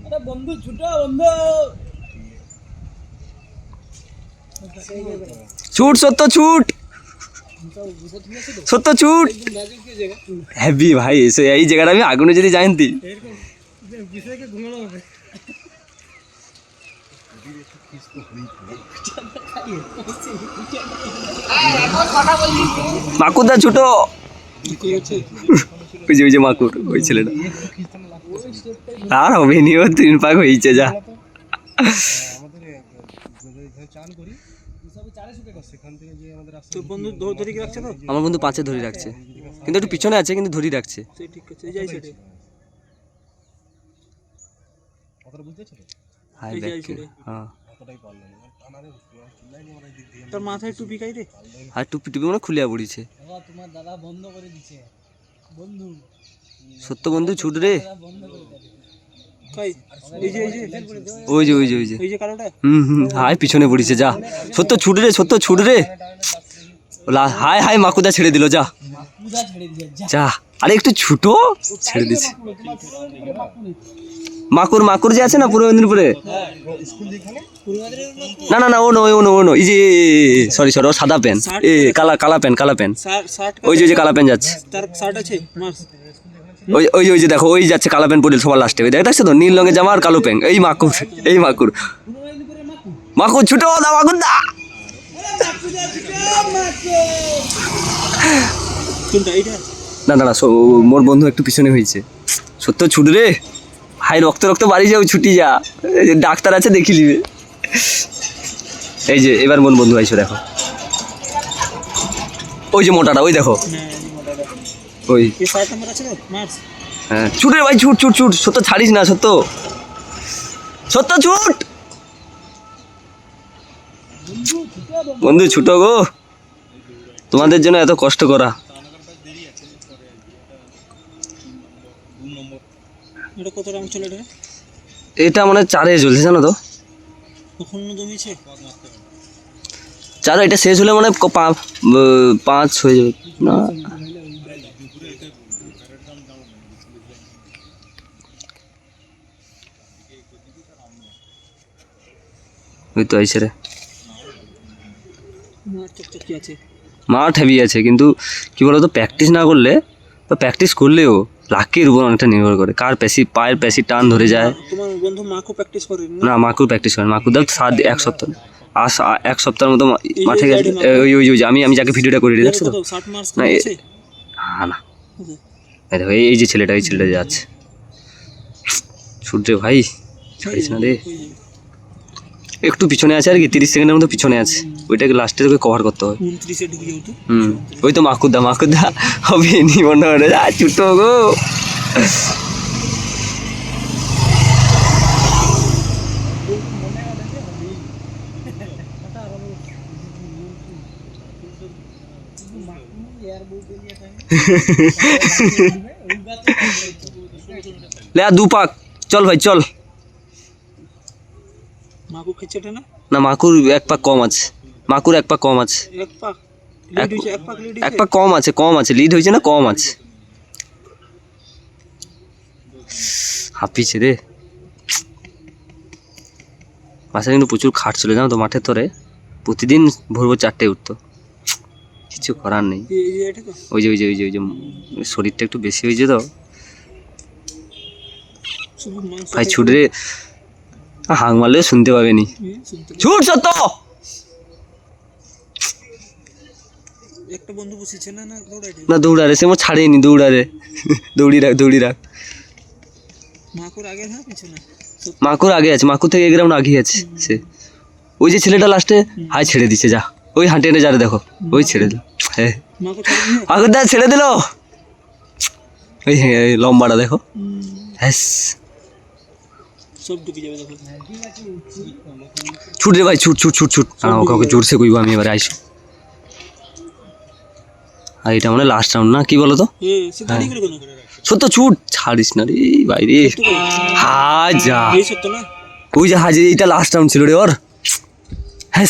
अरे बंधु छुटा बंधु छूट सत्य छूट সত্য ছুট হ্যাভি ভাই এসে এই জায়গাটা আমি আগুনে যদি জানতি মাকুদা ছোট ওই যে মাকুর ওই ছেলেটা আর হবে নি ও 3 পাক হয়েছে যা আমার বন্ধু 5-এ ধরে রাখছে কিন্তু একটু পিছনে আছে কিন্তু ধরে রাখছে তোর মাথায় টুপি কাই রে আর টুপি মানে খুলিয়া পড়িছে তোমার দাদা বন্ধ করে দিছে বন্ধু সত্য বন্ধু ছুট রে ওই যে হাই পিছনে পড়িছে যা সত্য ছুট রে হাই হাই মাকুদা ছেড়ে দিল যা যা আরে একটু ছুটো ছেড়ে দিছে মাকুর যে আছে না পূর্ব মেদিনীপুরে না না না ও নো এই যে সরি ও সাদা প্যান্ট এ কালা প্যান্ট ওই যে কালা প্যান্ট যাচ্ছে ওই যে দেখো ওই যাচ্ছে কালো প্যান্ট পরে সবার লাস্টে দেখছো তো নীল রঙের জামা আর কালো প্যান্ট এই মাকুর ছুটো দা মাকুর দা না মোর বন্ধু একটু পিছনে হয়েছে সত্য ছুট রে ভাই রক্ত বাড়ি যাও ছুটি যা ডাক্তার আছে দেখি নিবে এই যে এবার মন বন্ধু আইসো দেখো ওই যে মোটাটা ওই দেখো ওই হ্যাঁ ছুট রে ভাই ছুট সত্য ছাড়িস না সত্য ছুট বন্ধু ছুটো গো তোমাদের জন্য এত কষ্ট করা এটা মানে 4-এ চলছে জানো তো 4 এটা শেষ হলে মানে 5 হয়ে যাবে না ওই তো আইসে রে মাঠ হেভি আছে কিন্তু কি বলতো প্র্যাকটিস না করলে বা প্র্যাকটিস করলেও লাকের উপর অনেকটা নির্ভর করে কার পায়ের পেশি টান ধরে যায় তোমার বন্ধু মাকু প্র্যাকটিস করে না মাকুর প্র্যাকটিস করে মাকুর দাও 1 সপ্তাহ এক সপ্তাহের মতো মাঠে গেছে ওই আমি যাকে ভিডিওটা করে দিই দেখছো তো না দেখো এই যে ছেলেটা যাচ্ছে ছুট রে ভাই ছাড়িস না রে একটু পিছনে আছে আর কি 30 সেকেন্ডের মতো পিছনে আছে ওইটাকে লাস্টে তোকে কভার করতে হবে 29-এ ঢুকে যাও তো ওই তো মাকুদা হবে নি মনে হয় ছুটো গো ले 2 पाक चल भाई चल মাকু খেচেটা না মাকুর 1 পাক কম আছে মাকুর 1 পাক কম আছে 1 পাক লিড হইছে 1 পাক লিড হইছে 1 পাক কম আছে লিড হইছে না কম আছে হাপিছে রে মাসে কিন্তু প্রচুর খাট ছিল জানো তো মাঠে তোরে প্রতিদিন ভোর 4টে উঠতো কিছু করার নেই ওই যে শরীরটা একটু বেশি হয়েছে তো ভাই ছুট রে হাং মারলে শুনতে পাবে নি ছুট সত্য একটা বন্ধু বসেছে না দৌড়ারে সে মো ছাড়েনি দৌড়ি রাখ মাকুর আগে আছে মাকুর থেকে 1 গ্রাউন্ড আগে আছে সে ওই যে ছেলেটা লাস্টে হাই ছেড়ে দিচ্ছে যা ওই হাঁটে এনে যারে দেখো ওই ছেড়ে দিল হ্যাঁ মাকুর দা ছেড়ে দিল ওই লম্বাটা দেখো হ্যাঁ সব ডুবে যাবে দেখো ছুট রে ভাই ছুট ওকে জোরসে কইবো আমি এবারে আইসো আর এটা মানে লাস্ট রাউন্ড না কি বলো তো সত্য ছুট ছাড়িস না রে ভাই রে হাজা ওই যে হাজি এটা লাস্ট রাউন্ড ছিল রে ওর হ্যাঁ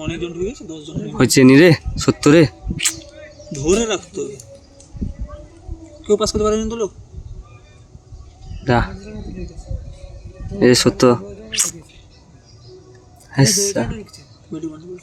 অনেকজন ঢুকে গেছে 10 জন হচ্ছে নি রে সত্য রে ধরে রাখতো কেউ পাস করতে পারেনি তো লোক না এই সত্য হ্যাঁ ভিডিও বানাবো